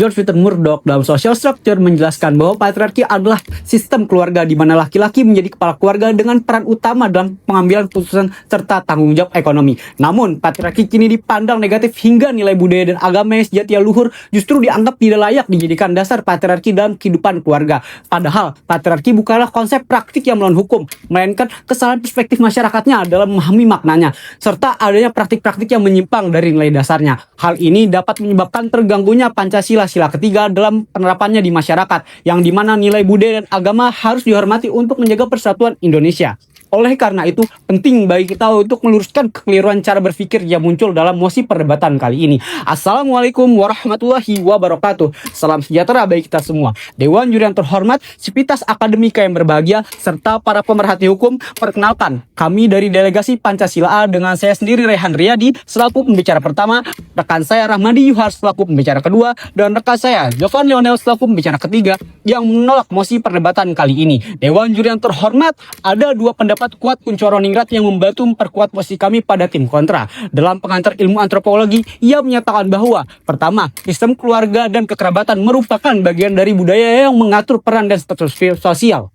George Peter Murdoch dalam Social Structure menjelaskan bahwa patriarki adalah sistem keluarga di mana laki-laki menjadi kepala keluarga dengan peran utama dalam pengambilan keputusan serta tanggung jawab ekonomi. Namun, patriarki kini dipandang negatif hingga nilai budaya dan agama yang sejatinya luhur justru dianggap tidak layak dijadikan dasar patriarki dalam kehidupan keluarga. Padahal, patriarki bukanlah konsep praktik yang melawan hukum, melainkan kesalahan perspektif masyarakatnya dalam memahami maknanya, serta adanya praktik-praktik yang menyimpang dari nilai dasarnya. Hal ini dapat menyebabkan terganggunya Pancasila sila ketiga dalam penerapannya di masyarakat, yang dimana nilai budaya dan agama harus dihormati untuk menjaga persatuan Indonesia. Oleh karena itu, penting bagi kita untuk meluruskan kekeliruan cara berpikir yang muncul dalam mosi perdebatan kali ini. Assalamualaikum warahmatullahi wabarakatuh. Salam sejahtera bagi kita semua. Dewan Juri yang terhormat, sivitas akademika yang berbahagia, serta para pemerhati hukum, perkenalkan, kami dari delegasi Pancasila A dengan saya sendiri Rehan Riyadi selaku pembicara pertama, rekan saya Rahmadi Yuhar selaku pembicara kedua, dan rekan saya Jovan Leonel selaku pembicara ketiga yang menolak mosi perdebatan kali ini. Dewan Juri yang terhormat, ada dua pendapat kuat Kunchoroningrat yang membantu memperkuat posisi kami pada tim kontra. Dalam pengantar ilmu antropologi, ia menyatakan bahwa pertama, sistem keluarga dan kekerabatan merupakan bagian dari budaya yang mengatur peran dan status sosial.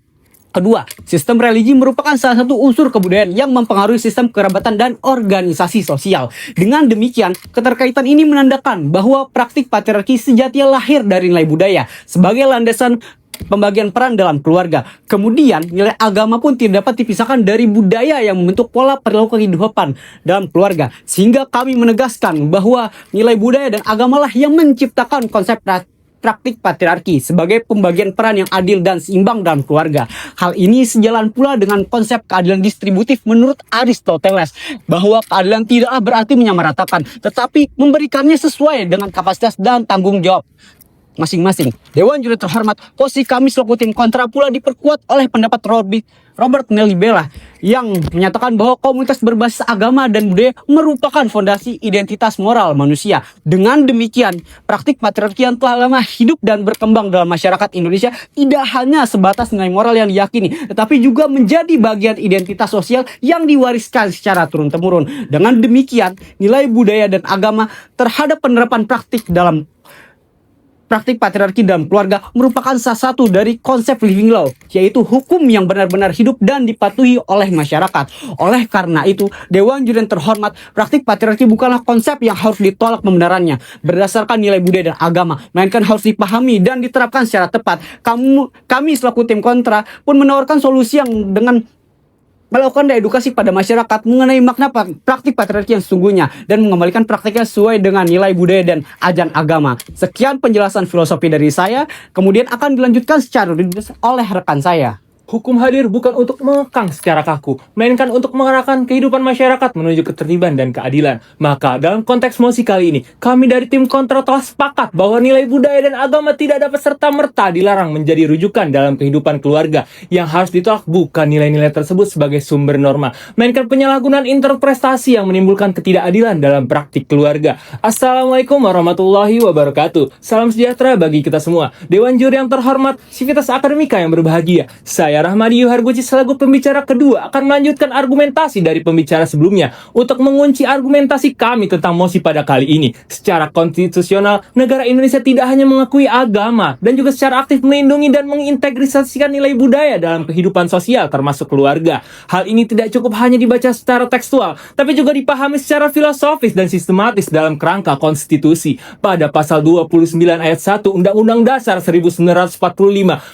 Kedua, sistem religi merupakan salah satu unsur kebudayaan yang mempengaruhi sistem kerabatan dan organisasi sosial. Dengan demikian, keterkaitan ini menandakan bahwa praktik patriarki sejatinya lahir dari nilai budaya sebagai landasan pembagian peran dalam keluarga. Kemudian, nilai agama pun tidak dapat dipisahkan dari budaya yang membentuk pola perilaku kehidupan dalam keluarga. Sehingga kami menegaskan bahwa nilai budaya dan agamalah yang menciptakan konsep praktik patriarki sebagai pembagian peran yang adil dan seimbang dalam keluarga. Hal ini sejalan pula dengan konsep keadilan distributif menurut Aristoteles, bahwa keadilan tidaklah berarti menyamaratakan, tetapi memberikannya sesuai dengan kapasitas dan tanggung jawab masing-masing. Dewan Juri terhormat, posisi kami selaku tim kontra pula diperkuat oleh pendapat Robert Nelibela yang menyatakan bahwa komunitas berbasis agama dan budaya merupakan fondasi identitas moral manusia. Dengan demikian, praktik patriarki yang telah lama hidup dan berkembang dalam masyarakat Indonesia tidak hanya sebatas nilai moral yang diyakini, tetapi juga menjadi bagian identitas sosial yang diwariskan secara turun-temurun. Dengan demikian, nilai budaya dan agama terhadap penerapan praktik patriarki dalam keluarga merupakan salah satu dari konsep living law, yaitu hukum yang benar-benar hidup dan dipatuhi oleh masyarakat. Oleh karena itu, Dewan Juri yang terhormat, praktik patriarki bukanlah konsep yang harus ditolak pembenarannya berdasarkan nilai budaya dan agama, melainkan harus dipahami dan diterapkan secara tepat. Kami selaku tim kontra pun menawarkan solusi yang dengan melakukan edukasi pada masyarakat mengenai makna praktik patriarki yang sesungguhnya dan mengembalikan praktiknya sesuai dengan nilai budaya dan ajaran agama. Sekian penjelasan filosofi dari saya, kemudian akan dilanjutkan secara oleh rekan saya. Hukum hadir bukan untuk mengekang secara kaku, melainkan untuk mengarahkan kehidupan masyarakat menuju ketertiban dan keadilan. Maka, dalam konteks mosi kali ini, kami dari tim kontra telah sepakat bahwa nilai budaya dan agama tidak dapat serta-merta dilarang menjadi rujukan dalam kehidupan keluarga. Yang harus ditolak bukan nilai-nilai tersebut sebagai sumber norma, melainkan penyalahgunaan interpretasi yang menimbulkan ketidakadilan dalam praktik keluarga. Assalamualaikum warahmatullahi wabarakatuh. Salam sejahtera bagi kita semua. Dewan Juri yang terhormat, sivitas akademika yang berbahagia. Saya Rahmadi Yuhar selaku pembicara kedua akan melanjutkan argumentasi dari pembicara sebelumnya untuk mengunci argumentasi kami tentang mosi pada kali ini. Secara konstitusional, negara Indonesia tidak hanya mengakui agama dan juga secara aktif melindungi dan mengintegrasikan nilai budaya dalam kehidupan sosial termasuk keluarga. Hal ini tidak cukup hanya dibaca secara tekstual, tapi juga dipahami secara filosofis dan sistematis dalam kerangka konstitusi. Pada pasal 29 ayat 1 Undang-Undang Dasar 1945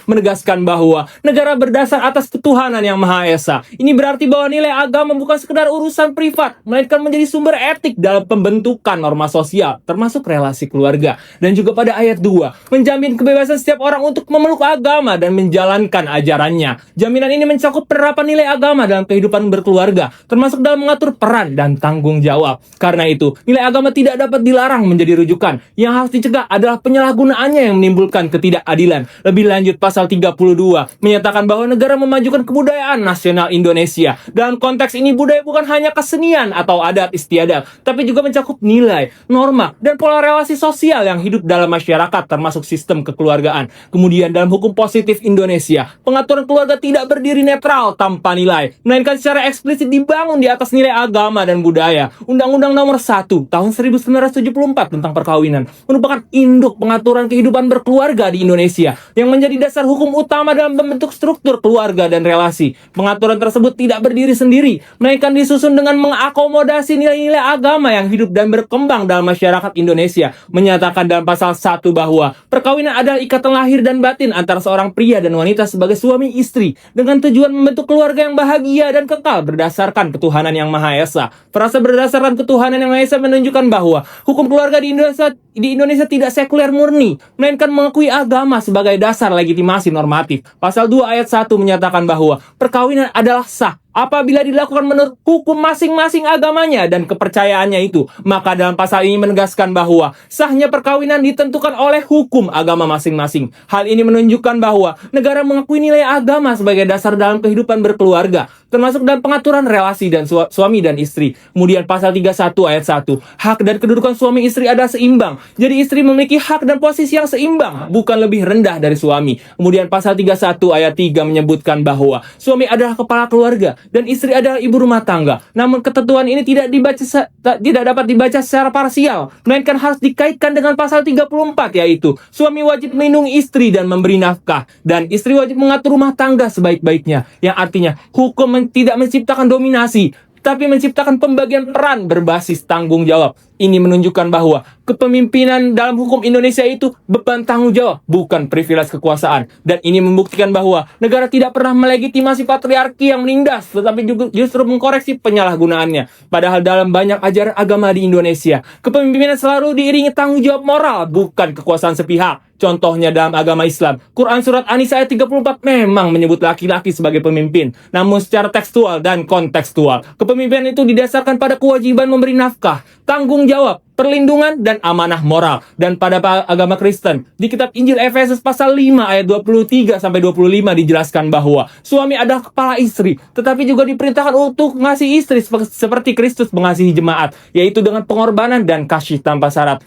menegaskan bahwa negara berdasar atas ketuhanan yang Maha Esa. Ini berarti bahwa nilai agama bukan sekedar urusan privat, melainkan menjadi sumber etik dalam pembentukan norma sosial, termasuk relasi keluarga. Dan juga pada ayat 2, menjamin kebebasan setiap orang untuk memeluk agama dan menjalankan ajarannya. Jaminan ini mencakup penerapan nilai agama dalam kehidupan berkeluarga, termasuk dalam mengatur peran dan tanggung jawab. Karena itu, nilai agama tidak dapat dilarang menjadi rujukan. Yang harus dicegah adalah penyalahgunaannya yang menimbulkan ketidakadilan. Lebih lanjut, pasal 32 menyatakan bahwa bahwa negara memajukan kebudayaan nasional Indonesia. Dalam konteks ini, budaya bukan hanya kesenian atau adat istiadat, tapi juga mencakup nilai, norma, dan pola relasi sosial yang hidup dalam masyarakat, termasuk sistem kekeluargaan. Kemudian dalam hukum positif Indonesia, pengaturan keluarga tidak berdiri netral tanpa nilai, melainkan secara eksplisit dibangun di atas nilai agama dan budaya. Undang-Undang Nomor 1 Tahun 1974 tentang perkawinan merupakan induk pengaturan kehidupan berkeluarga di Indonesia yang menjadi dasar hukum utama dalam membentuk struktur keluarga dan relasi. Pengaturan tersebut tidak berdiri sendiri, melainkan disusun dengan mengakomodasi nilai-nilai agama yang hidup dan berkembang dalam masyarakat Indonesia. Menyatakan dalam pasal 1 bahwa perkawinan adalah ikatan lahir dan batin antara seorang pria dan wanita sebagai suami istri dengan tujuan membentuk keluarga yang bahagia dan kekal berdasarkan ketuhanan yang Maha Esa. Frasa berdasarkan ketuhanan yang Maha Esa menunjukkan bahwa hukum keluarga di Indonesia tidak sekuler murni, melainkan mengakui agama sebagai dasar legitimasi normatif. Pasal 2 ayat 1 menyatakan bahwa perkawinan adalah sah apabila dilakukan menurut hukum masing-masing agamanya dan kepercayaannya itu. Maka dalam pasal ini menegaskan bahwa sahnya perkawinan ditentukan oleh hukum agama masing-masing. Hal ini menunjukkan bahwa negara mengakui nilai agama sebagai dasar dalam kehidupan berkeluarga, termasuk dalam pengaturan relasi dan suami dan istri. Kemudian pasal 31 ayat 1, hak dan kedudukan suami istri adalah seimbang. Jadi istri memiliki hak dan posisi yang seimbang, bukan lebih rendah dari suami. Kemudian pasal 31 ayat 3 menyebutkan bahwa suami adalah kepala keluarga dan istri adalah ibu rumah tangga. Namun ketentuan ini tidak dapat dibaca secara parsial, melainkan harus dikaitkan dengan pasal 34, yaitu suami wajib melindungi istri dan memberi nafkah, dan istri wajib mengatur rumah tangga sebaik-baiknya. Yang artinya hukum tidak menciptakan dominasi, tapi menciptakan pembagian peran berbasis tanggung jawab. Ini menunjukkan bahwa kepemimpinan dalam hukum Indonesia itu beban tanggung jawab, bukan privilege kekuasaan. Dan ini membuktikan bahwa negara tidak pernah melegitimasi patriarki yang menindas, tetapi juga justru mengkoreksi penyalahgunaannya. Padahal dalam banyak ajaran agama di Indonesia, kepemimpinan selalu diiringi tanggung jawab moral, bukan kekuasaan sepihak. Contohnya dalam agama Islam, Quran Surat An-Nisa ayat 34 memang menyebut laki-laki sebagai pemimpin. Namun secara tekstual dan kontekstual, kepemimpinan itu didasarkan pada kewajiban memberi nafkah, tanggung jawab, perlindungan, dan amanah moral. Dan pada agama Kristen, di kitab Injil Efesus pasal 5 ayat 23-25 dijelaskan bahwa suami adalah kepala istri, tetapi juga diperintahkan untuk mengasihi istri seperti Kristus mengasihi jemaat, yaitu dengan pengorbanan dan kasih tanpa syarat.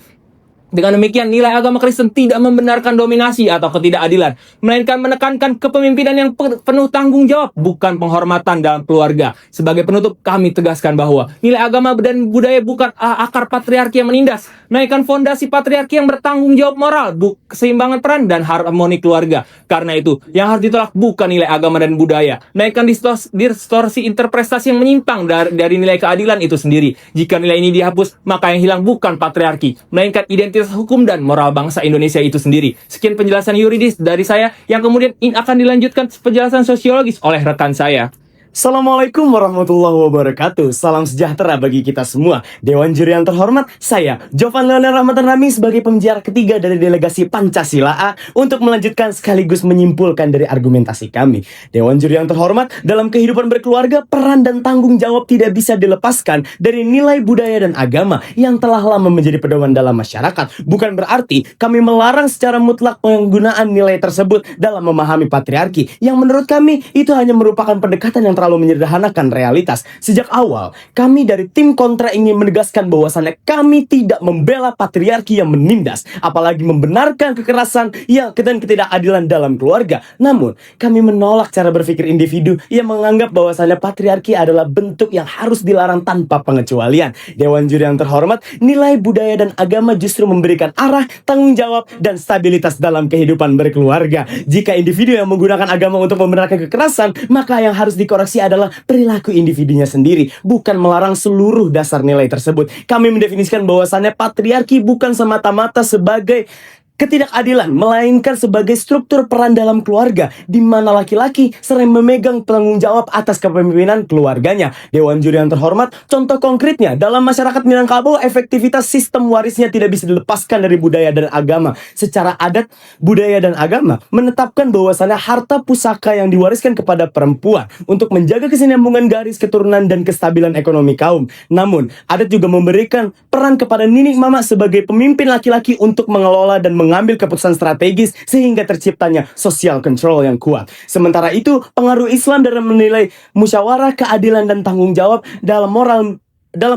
Dengan demikian, nilai agama Kristen tidak membenarkan dominasi atau ketidakadilan, melainkan menekankan kepemimpinan yang penuh tanggung jawab, bukan penghormatan dalam keluarga. Sebagai penutup, kami tegaskan bahwa nilai agama dan budaya bukan akar patriarki yang menindas, melainkan fondasi patriarki yang bertanggung jawab moral, keseimbangan peran, dan harmoni keluarga. Karena itu, yang harus ditolak bukan nilai agama dan budaya, melainkan distorsi interpretasi yang menyimpang dari nilai keadilan itu sendiri. Jika nilai ini dihapus, maka yang hilang bukan patriarki, melainkan identitas hukum dan moral bangsa Indonesia itu sendiri. Sekian penjelasan yuridis dari saya, yang kemudian akan dilanjutkan penjelasan sosiologis oleh rekan saya. Assalamualaikum warahmatullahi wabarakatuh. Salam sejahtera bagi kita semua. Dewan Juri yang terhormat, saya Jovan Leonel Rahmatan Rami sebagai pembicara ketiga dari delegasi Pancasila A untuk melanjutkan sekaligus menyimpulkan dari argumentasi kami. Dewan Juri yang terhormat, dalam kehidupan berkeluarga, peran dan tanggung jawab tidak bisa dilepaskan dari nilai budaya dan agama yang telah lama menjadi pedoman dalam masyarakat. Bukan berarti kami melarang secara mutlak penggunaan nilai tersebut dalam memahami patriarki, yang menurut kami itu hanya merupakan pendekatan yang terlalu menyederhanakan realitas. Sejak awal, kami dari tim kontra ingin menegaskan bahwasannya kami tidak membela patriarki yang menindas, apalagi membenarkan kekerasan dan ketidakadilan dalam keluarga. Namun, kami menolak cara berpikir individu yang menganggap bahwasannya patriarki adalah bentuk yang harus dilarang tanpa pengecualian. Dewan Juri yang terhormat, nilai budaya dan agama justru memberikan arah, tanggung jawab, dan stabilitas dalam kehidupan berkeluarga. Jika individu yang menggunakan agama untuk membenarkan kekerasan, maka yang harus dikoreksi adalah perilaku individunya sendiri, bukan melarang seluruh dasar nilai tersebut. Kami mendefinisikan bahwasannya patriarki bukan semata-mata sebagai ketidakadilan, melainkan sebagai struktur peran dalam keluarga, di mana laki-laki sering memegang tanggung jawab atas kepemimpinan keluarganya. Dewan Juri yang terhormat, contoh konkretnya, dalam masyarakat Minangkabau, efektivitas sistem warisnya tidak bisa dilepaskan dari budaya dan agama. Secara adat, budaya dan agama menetapkan bahwasannya harta pusaka yang diwariskan kepada perempuan untuk menjaga kesinambungan garis keturunan dan kestabilan ekonomi kaum. Namun, adat juga memberikan peran kepada ninik mama sebagai pemimpin laki-laki untuk mengelola dan mengambil keputusan strategis sehingga terciptanya social control yang kuat. Sementara itu, pengaruh Islam dalam menilai musyawarah, keadilan, dan tanggung jawab dalam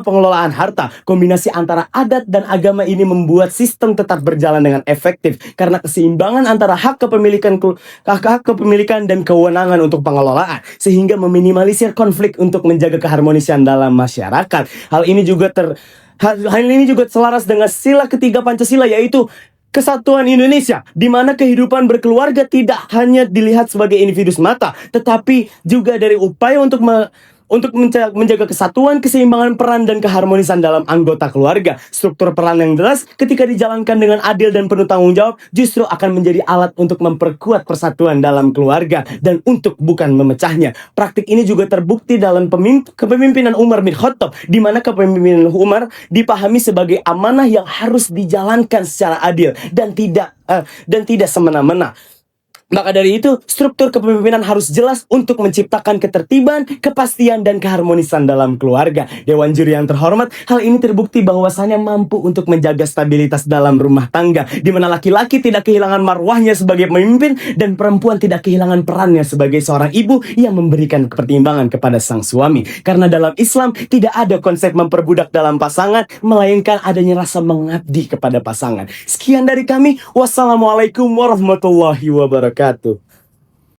pengelolaan harta. Kombinasi antara adat dan agama ini membuat sistem tetap berjalan dengan efektif karena keseimbangan antara hak kepemilikan dan kewenangan untuk pengelolaan, sehingga meminimalisir konflik untuk menjaga keharmonisan dalam masyarakat. Hal ini juga selaras dengan sila ketiga Pancasila, yaitu Kesatuan Indonesia, di mana kehidupan berkeluarga tidak hanya dilihat sebagai individu semata, tetapi juga dari upaya untuk menjaga kesatuan, keseimbangan peran, dan keharmonisan dalam anggota keluarga. Struktur peran yang jelas ketika dijalankan dengan adil dan penuh tanggung jawab justru akan menjadi alat untuk memperkuat persatuan dalam keluarga dan untuk bukan memecahnya. Praktik ini juga terbukti dalam kepemimpinan Umar bin Khattab, di mana kepemimpinan Umar dipahami sebagai amanah yang harus dijalankan secara adil dan tidak semena-mena. Maka dari itu, struktur kepemimpinan harus jelas untuk menciptakan ketertiban, kepastian, dan keharmonisan dalam keluarga. Dewan Juri yang terhormat, hal ini terbukti bahwasannya mampu untuk menjaga stabilitas dalam rumah tangga, di mana laki-laki tidak kehilangan marwahnya sebagai pemimpin dan perempuan tidak kehilangan perannya sebagai seorang ibu yang memberikan pertimbangan kepada sang suami. Karena dalam Islam tidak ada konsep memperbudak dalam pasangan, melainkan adanya rasa mengabdi kepada pasangan. Sekian dari kami. Wassalamualaikum warahmatullahi wabarakatuh.